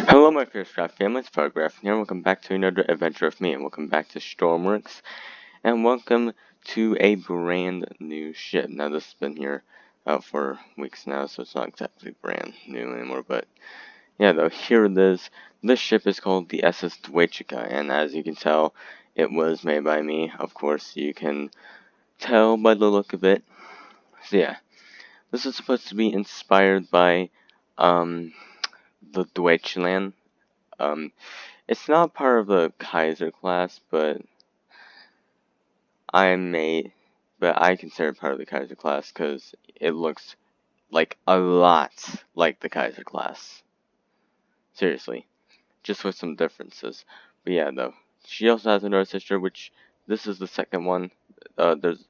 Hello my Fiercecraft family, it's Photograph here, and welcome back to another adventure of me, and welcome back to Stormworks, and welcome to a brand new ship. Now this has been here for weeks now, so it's not exactly brand new anymore, but yeah though, here it is. This ship is called the SS Deutschica, and as you can tell, it was made by me. Of course, you can tell by the look of it. So yeah, this is supposed to be inspired by the Deutschland. It's not part of the Kaiser class, but I consider it part of the Kaiser class because it looks like a lot like the Kaiser class. Seriously, just with some differences. But yeah, though, she also has another sister, which this is the second one. There's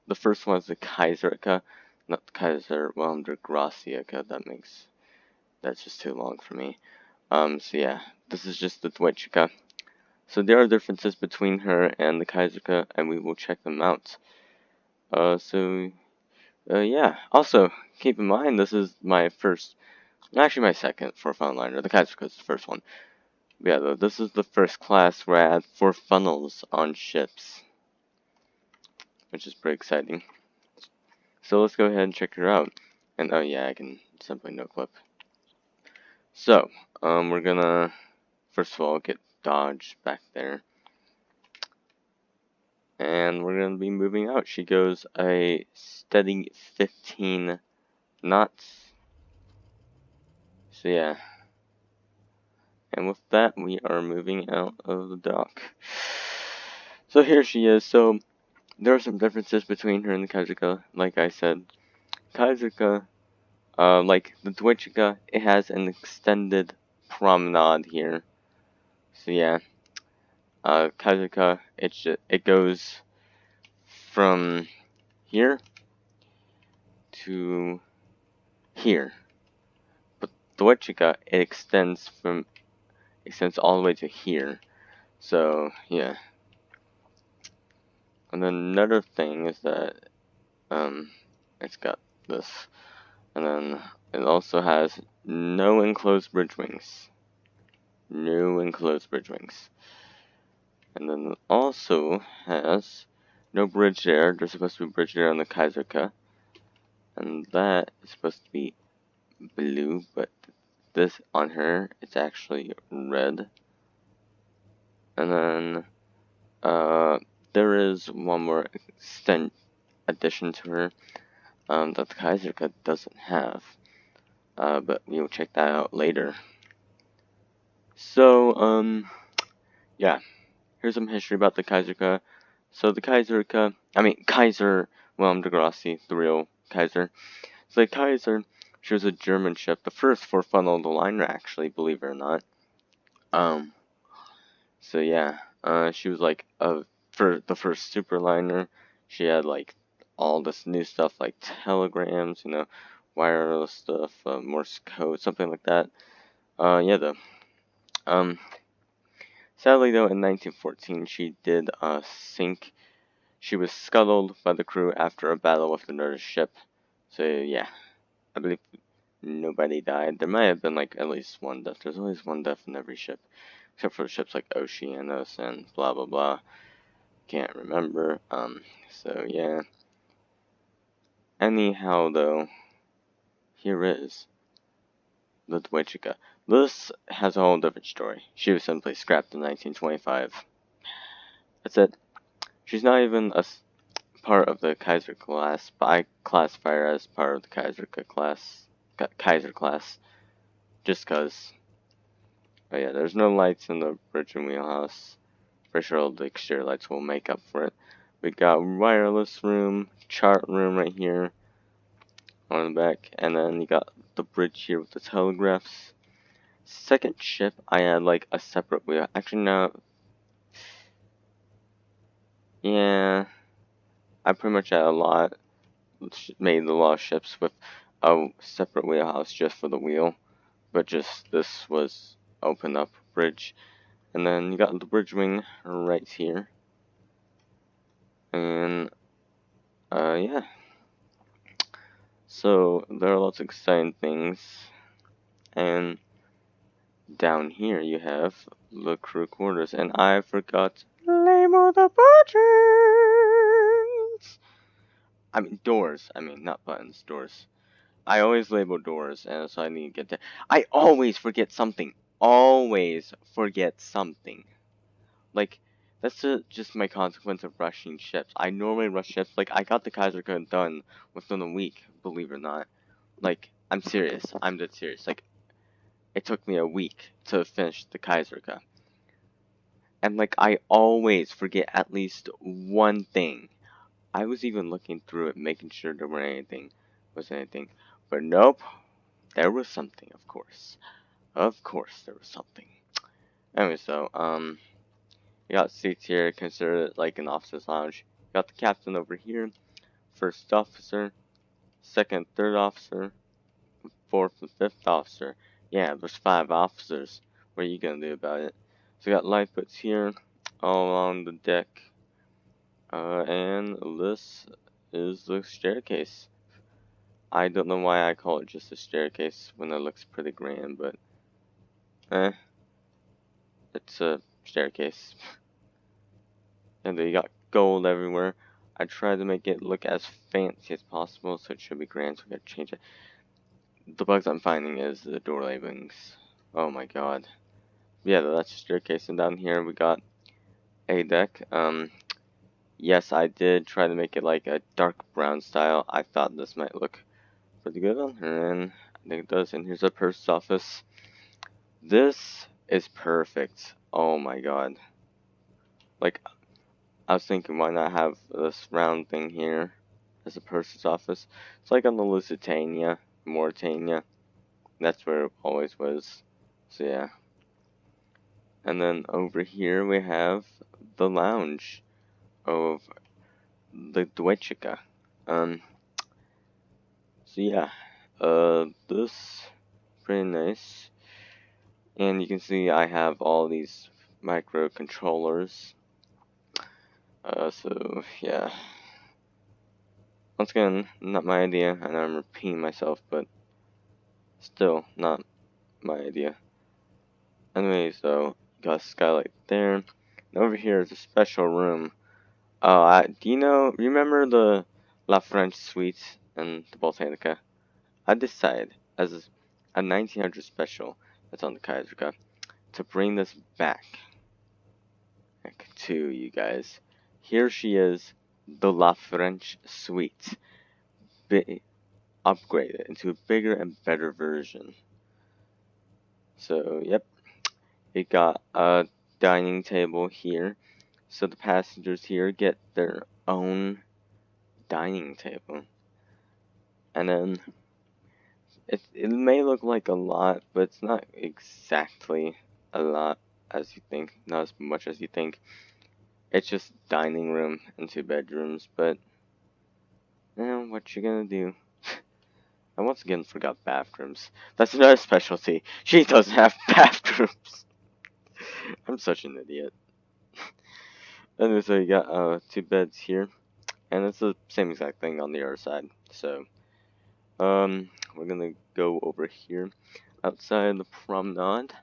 the first one is the Kaiserika, not the Kaiser. Well, under Graciaca. That's just too long for me. So yeah, this is just the Deutschica. So there are differences between her and the Kaiserka, and we will check them out. Yeah. Also, keep in mind, this is my first, actually my second for Funliner. The Kaiserka is the first one. But yeah, though, this is the first class where I had 4 funnels on ships, which is pretty exciting. So let's go ahead and check her out. And oh yeah, I can simply no clip. So, we're gonna, first of all, get Dodge back there. And we're going to be moving out. She goes a steady 15 knots. So yeah. And with that, we are moving out of the dock. So here she is. So there are some differences between her and the Kaiserka. Like I said, Kaiserka, like the Deutschica, it has an extended promenade here. So yeah, Kaiserka, it goes from here to here. But Deutschica, it extends all the way to here. So yeah. And then another thing is that it's got this, and then it also has no enclosed bridge wings. No enclosed bridge wings. And then it also has no bridge there. There's supposed to be a bridge there on the Kaiserka, and that is supposed to be blue, but this on her it's actually red. And then there is one more addition to her that the Kaiserka doesn't have, but we will check that out later. So yeah, here's some history about the Kaiserka. So the Kaiser Wilhelm de Grassi, the real Kaiser. So the Kaiser, she was a German ship, the first 4-funnel liner actually, believe it or not. So yeah, she was like for the first superliner. She had like all this new stuff like telegrams, wireless stuff, Morse code, something like that. Yeah though. Um, Sadly though, in 1914 she did sink. She was scuttled by the crew after a battle with another ship. So yeah, I believe nobody died. There might have been like at least one death. There's always one death in every ship, except for ships like Oceanos and blah blah blah. Can't remember. So yeah. Anyhow though, here is the Deutschica. This has a whole different story. She was simply scrapped in 1925. That's it. She's not even a part of the Kaiser class, but I classify her as part of the Kaiser class, just cause. But yeah, there's no lights in the bridge and wheelhouse. For sure, all the exterior lights will make up for it. We got wireless room, chart room right here on the back, and then you got the bridge here with the telegraphs. Second ship, I had like a separate wheel. Actually, no. Yeah, I pretty much had made a lot of ships with a separate wheelhouse just for the wheel, but just this was open up bridge. And then you got the bridge wing right here. And yeah. So there are lots of exciting things. And down here you have the crew quarters, and I forgot to label the buttons. I mean doors. I mean not buttons, doors. I always label doors, and so I need to get there. I always forget something. Always forget something. Like, that's just my consequence of rushing ships. I normally rush ships. Like, I got the Kaiserka done within a week, believe it or not. Like, I'm serious. I'm dead serious. Like, it took me a week to finish the Kaiserka. And, like, I always forget at least one thing. I was even looking through it, making sure there was anything. But nope, there was something, of course. Of course there was something. Anyway, so, you got seats here, consider it like an officer's lounge. You got the captain over here, first officer, second, third officer, fourth and fifth officer. Yeah, there's 5 officers. What are you gonna do about it? So you got lifeboats here, all along the deck. And this is the staircase. I don't know why I call it just a staircase when it looks pretty grand, but it's a staircase. And then you got gold everywhere. I tried to make it look as fancy as possible, so it should be grand, so we gotta change it. The bugs I'm finding is the door labelings. Oh my god. Yeah, that's a staircase, and down here we got a deck. Yes, I did try to make it like a dark brown style. I thought this might look pretty good, and I think it does. And here's a purse office. This is perfect. Oh my god. Like, I was thinking, why not have this round thing here as a purser's office? It's like on the Lusitania, Mauritania. That's where it always was. So yeah. And then over here we have the lounge of the Deutschica. So yeah. This pretty nice. And you can see I have all these microcontrollers. So yeah. Once again, not my idea, and I'm repeating myself, but still not my idea. Anyways, though, got a skylight there. And over here is a special room. Do you remember the La French suite in the Botanica? I decided, as a 1900 special that's on the Kaiserka, to bring this back to you guys. Here she is, the La French suite. Upgraded into a bigger and better version. So, yep, it got a dining table here, so the passengers here get their own dining table. And then, it may look like a lot, but it's not exactly a lot as you think, not as much as you think. It's just dining room and 2 bedrooms, but, what you gonna do? I once again forgot bathrooms. That's another specialty. She doesn't have bathrooms. I'm such an idiot. Anyway, so you got 2 beds here, and it's the same exact thing on the other side. So, we're gonna go over here outside the promenade,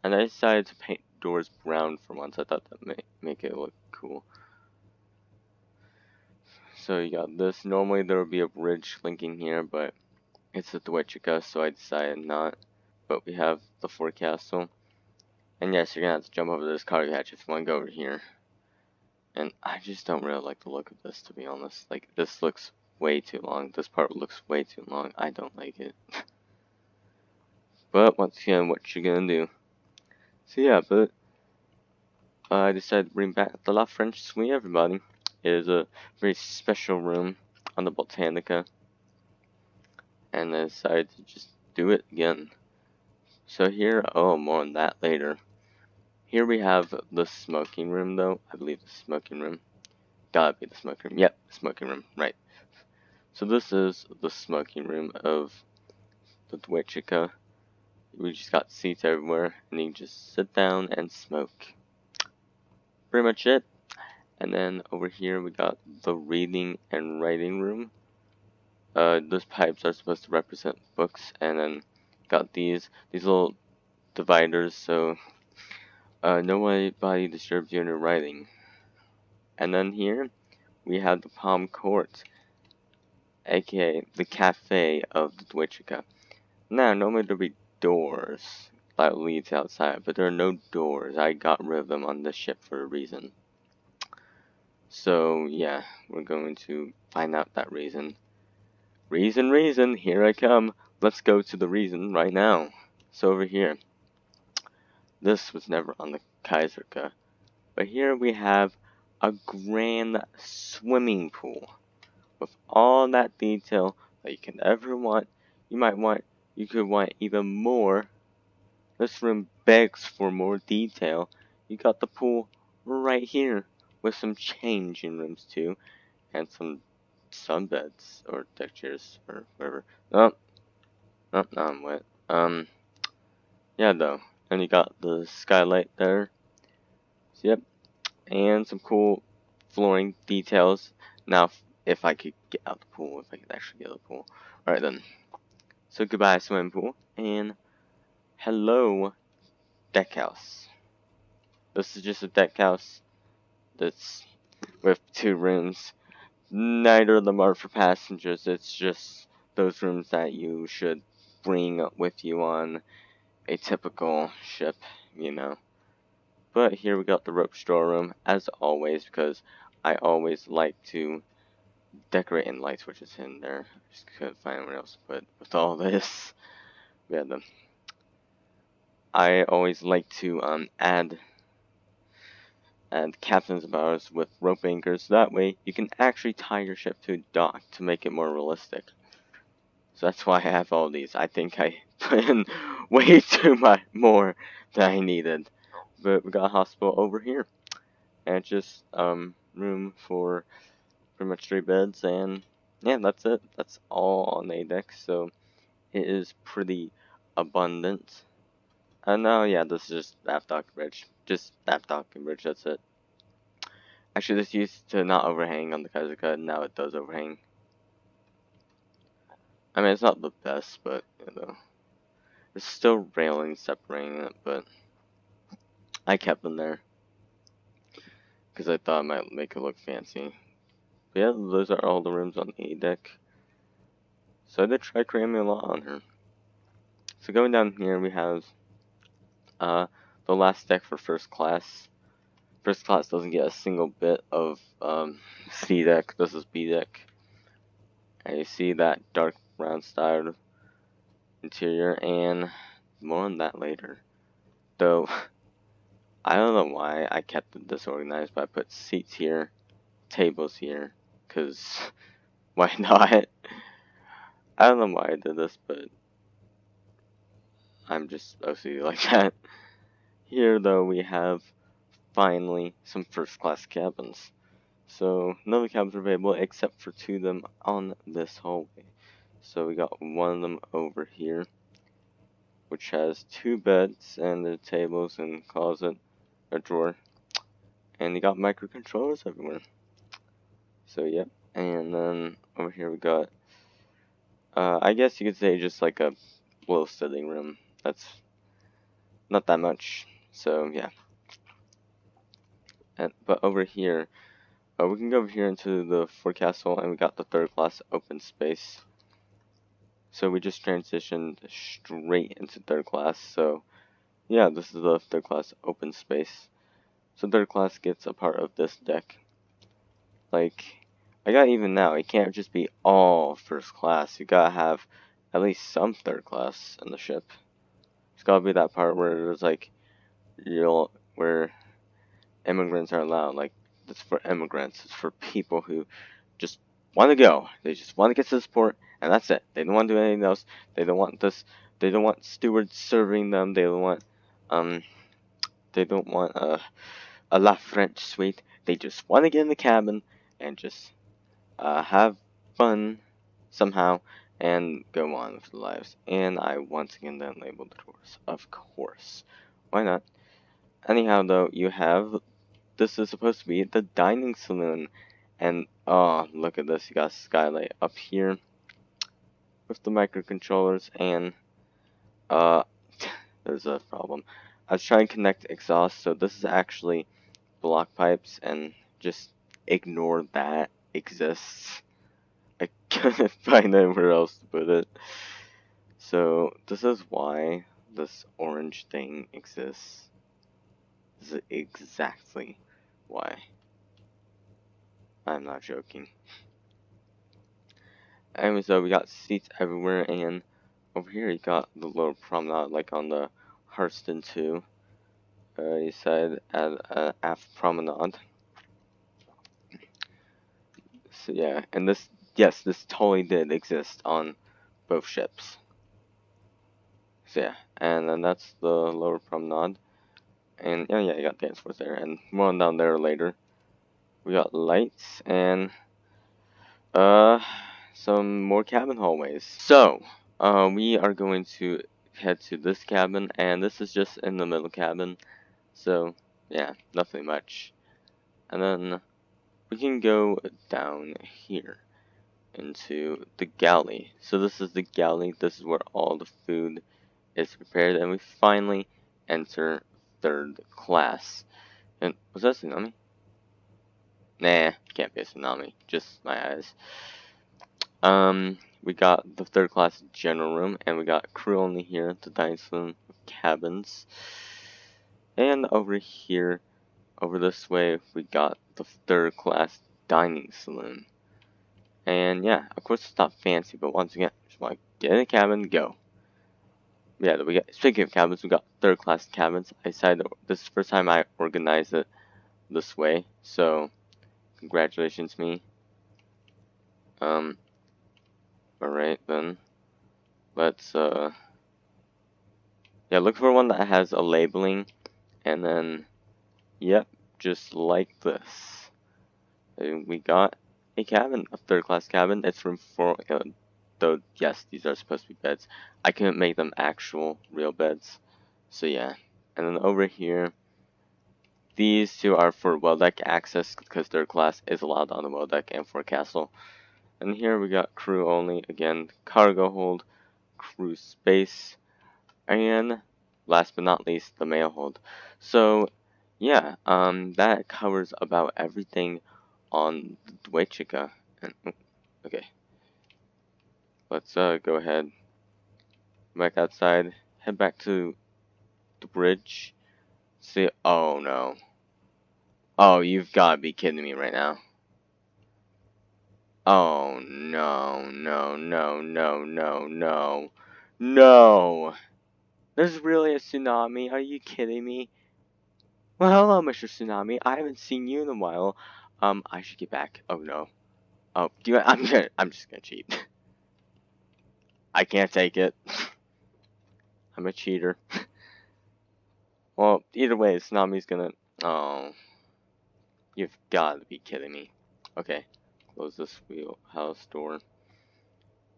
and I decided to paint doors brown for once. I thought that may make it look cool. So you got this. Normally there would be a bridge linking here, but it's a Deutschica, so I decided not. But we have the forecastle. And yes, you're gonna have to jump over this cargo hatch if you want to go over here. And I just don't really like the look of this, to be honest. Like, this looks way too long. This part looks way too long. I don't like it. But once again, what you gonna do? So yeah, but I decided to bring back the La French Suite, everybody. It is a very special room on the Botanica. And I decided to just do it again. So here, more on that later. Here we have the smoking room, though. I believe the smoking room. Gotta be the smoking room. Yep, smoking room, right. So this is the smoking room of the Deutschica. We just got seats everywhere, and you can just sit down and smoke. Pretty much it. And then over here we got the reading and writing room. Those pipes are supposed to represent books, and then got these little dividers so nobody disturbs you in your writing. And then here we have the Palm Court, aka the cafe of the Deutschica. Now, normally there'd be doors that leads outside, but there are no doors. I got rid of them on this ship for a reason. So, yeah, we're going to find out that reason. Reason, here I come. Let's go to the reason right now. So over here, this was never on the Kaiserka, but here we have a grand swimming pool with all that detail that you can ever want. You could want even more. This room begs for more detail. You got the pool right here with some changing rooms too, and some sunbeds or deck chairs or whatever. Oh, no, I'm wet. Yeah, though. And you got the skylight there. So, yep. And some cool flooring details. Now, if I could get out the pool, if I could actually get out the pool. Alright then. So, goodbye, swimming pool. And hello, deck house. This is just a deck house that's with 2 rooms. Neither of them are for passengers. It's just those rooms that you should bring with you on a typical ship, you know. But here we got the rope storeroom, as always, because I always like to decorate in light switches in there. Just couldn't find anywhere else to put with all this. We had them. I always like to add captain's bars with rope anchors. So that way you can actually tie your ship to a dock to make it more realistic. So that's why I have all these. I think I put in way too much more than I needed. But we got a hospital over here. And just room for pretty much 3 beds, and yeah, that's it. That's all on A deck, so it is pretty abundant. And now, yeah, this is just aft dock bridge. Just aft dock and bridge, that's it. Actually, this used to not overhang on the Kaiserka, and now it does overhang. I mean, it's not the best, but, you know, there's still railings separating it, but I kept them there. Because I thought it might make it look fancy. But yeah, those are all the rooms on A deck. So I did try cramming a lot on her. So going down here, we have the last deck for first class. First class doesn't get a single bit of C deck. This is B deck. And you see that dark brown style interior, and more on that later. Though, I don't know why I kept it disorganized, but I put seats here, tables here, because why not? I don't know why I did this, but I'm just OCD like that. Here, though, we have finally some first class cabins. So none of the cabins are available except for 2 of them on this hallway. So we got one of them over here, which has 2 beds and the tables and closet, a drawer, and you got microcontrollers everywhere. So yep, and then over here we got, I guess you could say just like a little sitting room. That's not that much. So yeah. But over here, we can go over here into the forecastle, and we got the 3rd class open space. So we just transitioned straight into 3rd class. So yeah, this is the 3rd class open space. So 3rd class gets a part of this deck. Like, I got even now, it can't just be all 1st class. You gotta have at least some 3rd class in the ship. It's gotta be that part where there's like, where immigrants are allowed. Like, it's for immigrants. It's for people who just want to go. They just want to get to this port, and that's it. They don't want to do anything else. They don't want this. They don't want stewards serving them. They don't want a La French suite. They just want to get in the cabin and just have fun somehow and go on with their lives. And I once again then labeled the doors. Of course. Why not? Anyhow, though, you have, this is supposed to be the dining saloon. And, oh, look at this. You got a skylight up here with the microcontrollers, and, there's a problem. I was trying to connect exhaust, so this is actually block pipes, and just ignore that exists. I couldn't find anywhere else to put it. So this is why this orange thing exists. This is exactly why. I'm not joking. Anyway, so we got seats everywhere, and over here you got the little promenade, like on the Hurston 2. You said at aft promenade. So yeah, and this, yes, this totally did exist on both ships. So yeah, and then that's the lower promenade. And yeah, you got dance floors there, and more on down there later. We got lights and some more cabin hallways. So we are going to head to this cabin, and this is just in the middle cabin. So yeah, nothing much. And then we can go down here into the galley. So this is the galley. This is where all the food is prepared, and we finally enter third class. And was that Tsunami? Nah, can't be a Tsunami. Just my eyes. We got the third class general room, and we got crew only here, the dining saloon cabins. And over here, over this way, we got the third class dining saloon. And yeah, of course it's not fancy, but once again, just want to get in a cabin, go. Yeah, we got, speaking of cabins, we got third class cabins. I decided this is the first time I organized it this way, so congratulations me. Alright then. Let's yeah, look for one that has a labeling, and then yep, just like this. And we got a cabin, a third class cabin. It's room for though yes, these are supposed to be beds. I couldn't make them actual real beds. So yeah. And then over here, these two are for well deck access because third class is allowed on the well deck and forecastle. And here we got crew only, again, cargo hold, crew space, and last but not least, the mail hold. So yeah, that covers about everything on the Deutschica. And okay, let's go ahead, back outside, head back to the bridge. See, oh no, oh you've gotta be kidding me right now. Oh no, no, no, no, no, no, no. There's really a tsunami? Are you kidding me? Well, hello, Mr. Tsunami. I haven't seen you in a while. I should get back. Oh no. Oh, I'm just gonna cheat. I can't take it. I'm a cheater. Well, either way, Tsunami's gonna. Oh, you've got to be kidding me. Okay, close this wheelhouse door.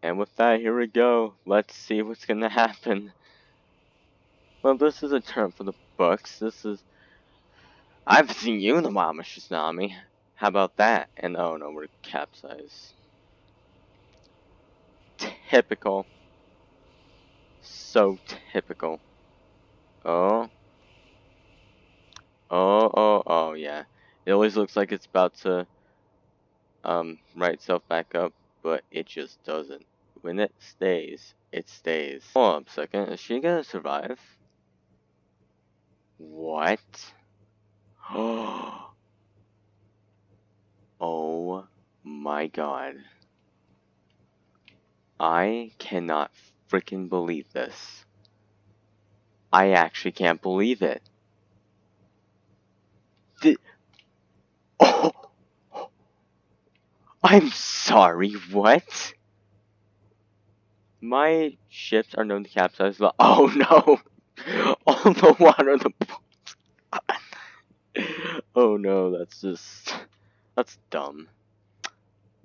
And with that, here we go. Let's see what's gonna happen. Well, this is a term for the books. This is. I haven't seen you in a while, Mr. Tsunami. How about that? And oh no, we're capsized. Typical. So typical. Oh. Oh, yeah. It always looks like it's about to, right itself back up, but it just doesn't. When it stays, it stays. Hold on a second, is she gonna survive? What? Oh my god. I cannot freaking believe this. I actually can't believe it. Oh, I'm sorry, what? My ships are known to capsize. Oh no! All the water in the oh no, that's dumb.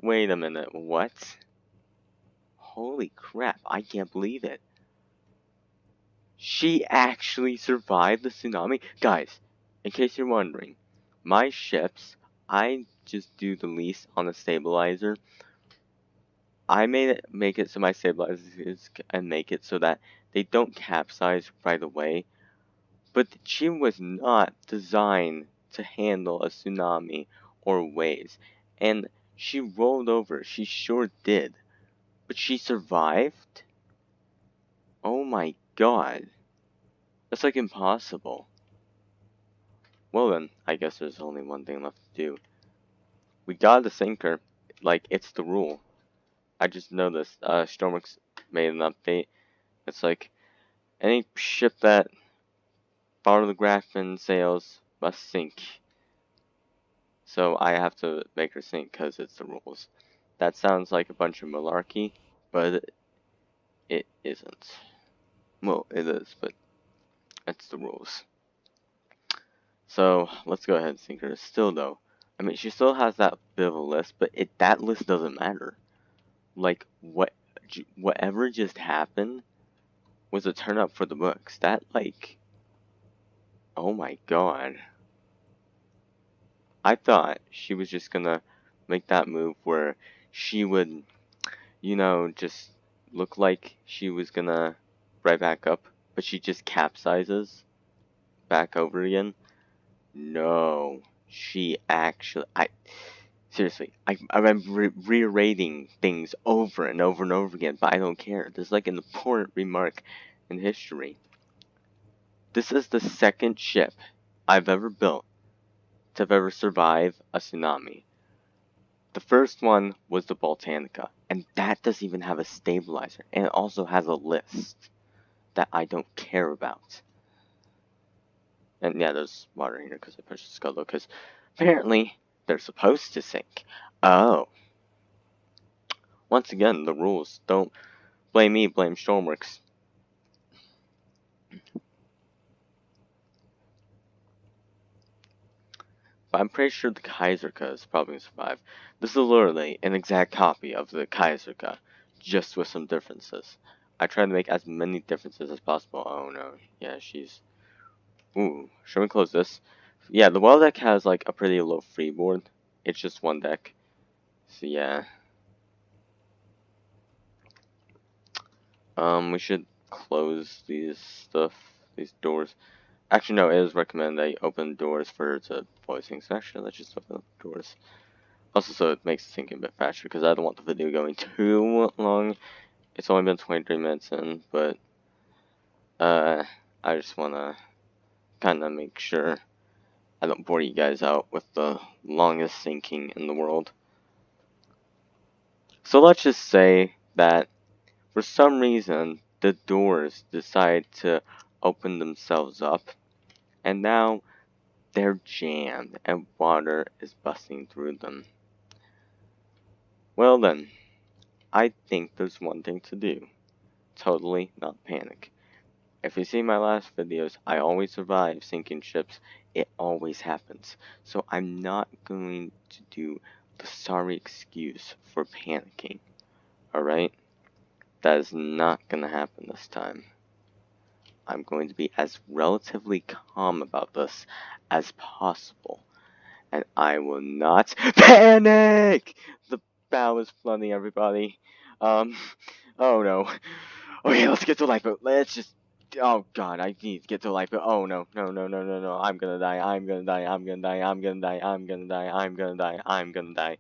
Wait a minute, what? Holy crap, I can't believe it. She actually survived the tsunami? Guys, in case you're wondering, my ships, I just do the least on the stabilizer. I made it make it so my stabilizers and make it so that they don't capsize right away, but the chin was not designed to handle a tsunami or waves, and she rolled over, she sure did, but she survived? Oh my god, that's like impossible. Well then, I guess there's only one thing left to do. We gotta sink her, like it's the rule. I just noticed, Stormworks made an update. It's like, any ship that follows the Grafton sails must sink. So I have to make her sink because it's the rules. That sounds like a bunch of malarkey, but it isn't. Well, it is, but it's the rules. So let's go ahead and sink her. Still though, I mean, she still has that bit of a list, but that list doesn't matter. Like, whatever just happened was a turn up for the books. That, like, oh my god. I thought she was just gonna make that move where she would, you know, just look like she was gonna right back up, but she just capsizes back over again. No, she actually, seriously, I'm reiterating things over and over and over again, but I don't care. There's like an important remark in history. This is the second ship I've ever built to have ever survived a tsunami. The first one was the Baltanica, and that doesn't even have a stabilizer, and it also has a list that I don't care about. And yeah, there's water here because I pushed the scuttle, because apparently they're supposed to sink. Oh. Once again, the rules. Don't blame me, blame Stormworks. But I'm pretty sure the Kaiserka is probably going to survive. This is literally an exact copy of the Kaiserka, just with some differences. I tried to make as many differences as possible. Oh no, yeah, she's... Ooh, should we close this? Yeah, the well deck has like a pretty low freeboard. It's just one deck. So yeah. We should close these doors. Actually, no, it is recommended that you open doors for to voicing. So actually, let's just open up doors. Also, so it makes it sync a bit faster, because I don't want the video going too long. It's only been 23 minutes in, but, I just wanna kinda make sure I don't bore you guys out with the longest syncing in the world. So let's just say that, for some reason, the doors decide to open themselves up, and now they're jammed, and water is busting through them. Well then, I think there's one thing to do. Totally not panic. If you see my last videos, I always survive sinking ships. It always happens. So I'm not going to do the sorry excuse for panicking. Alright? That is not going to happen this time. I'm going to be as relatively calm about this as possible. And I will not panic! The bow is flooding, everybody. Oh no. Okay, let's get to lifeboat. Let's just... Oh god, I need to get to lifeboat. Oh no, no, no, no, no, no. I'm gonna die, I'm gonna die, I'm gonna die, I'm gonna die, I'm gonna die, I'm gonna die, I'm gonna die.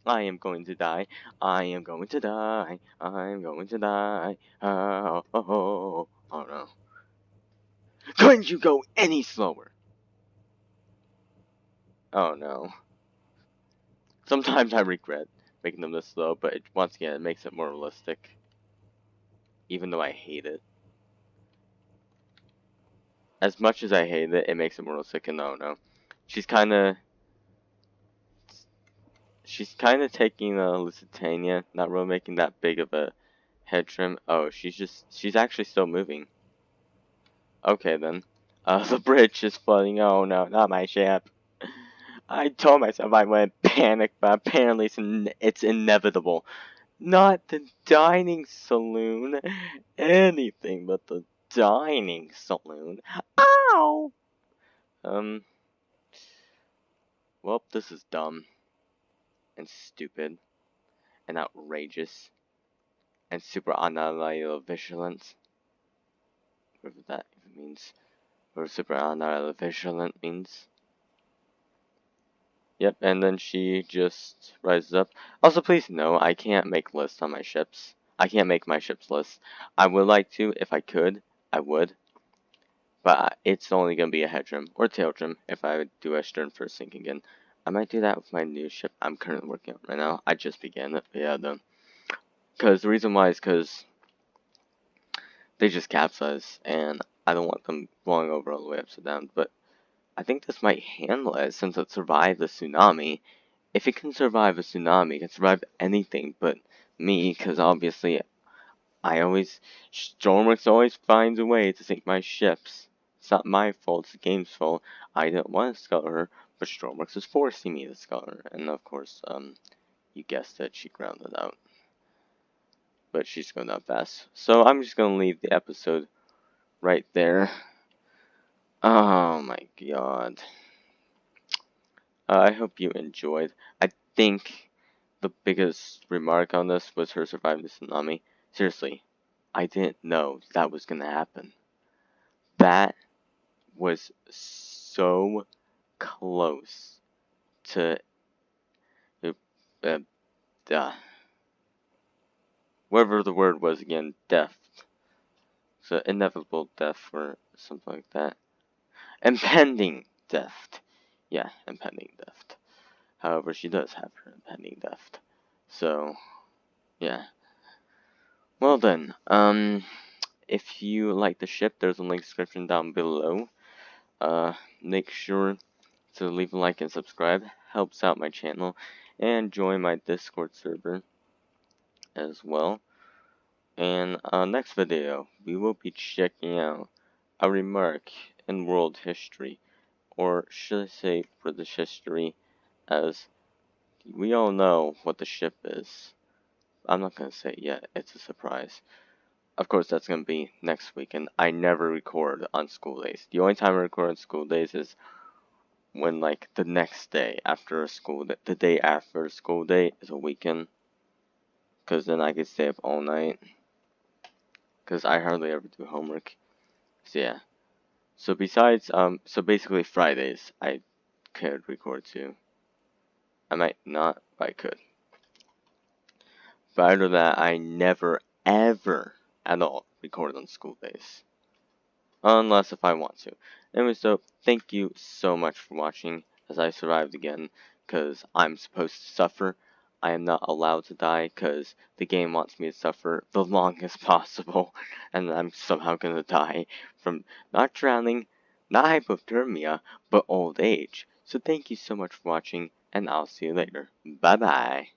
I am going to die. I am going to die. I'm going to die. Oh, oh, oh, oh no. Couldn't you go any slower? Oh no. Sometimes I regret making them this slow, but once again, it makes it more realistic. Even though I hate it. As much as I hate it, it makes it more realistic, and no. She's kinda taking a Lusitania, not really making that big of a head trim. Oh, she's actually still moving. Okay then. The bridge is flooding. Oh no, not my ship. I told myself I wouldn't panic, but apparently it's inevitable. Not the dining saloon. Anything but the dining saloon. Ow! Well, this is dumb. And stupid. And outrageous. And super unvigilant. whatever that even means. Or super vigilant means. Yep, and then she just rises up. Also, please know, I can't make lists on my ships. I can't make my ships list. I would like to, if I could, I would. But it's only going to be a head trim or tail trim if I do a stern first sink again. I might do that with my new ship I'm currently working on right now. I just began it, but yeah, though. Because the reason why is because they just capsize, and I don't want them blowing over all the way upside down. But I think this might handle it since it survived the tsunami. If it can survive a tsunami, it can survive anything but me, because obviously Stormworks always finds a way to sink my ships. It's not my fault, it's the game's fault. I didn't want to scull her, but Stormworks is forcing me to scull her. And of course, you guessed it, she grounded out. But she's going down fast. So I'm just going to leave the episode right there. Oh my god. I hope you enjoyed. I think the biggest remark on this was her surviving the tsunami. Seriously, I didn't know that was going to happen. That was so close to uh, uh, whatever the word was again, death. So inevitable death or something like that. Impending death. Yeah, impending death. However, she does have her impending death. So, yeah. Well then, if you like the ship, there's a link description down below. Make sure to leave a like and subscribe. Helps out my channel. And join my Discord server as well. And next video, we will be checking out a remark in world history, or should I say British history, as we all know what the ship is. I'm not going to say it yet, it's a surprise. Of course, that's going to be next week, and I never record on school days. The only time I record on school days is when, like, the next day after a school day, the day after a school day is a weekend, because then I can stay up all night, because I hardly ever do homework. So yeah. So besides, so basically Fridays, I could record too. I might not, but I could. But other than that, I never, ever, at all, record on school days. Unless if I want to. Anyway, so, thank you so much for watching, as I survived again, because I'm supposed to suffer. I am not allowed to die, because the game wants me to suffer the longest possible, and I'm somehow gonna die from not drowning, not hypothermia, but old age. So thank you so much for watching, and I'll see you later. Bye bye.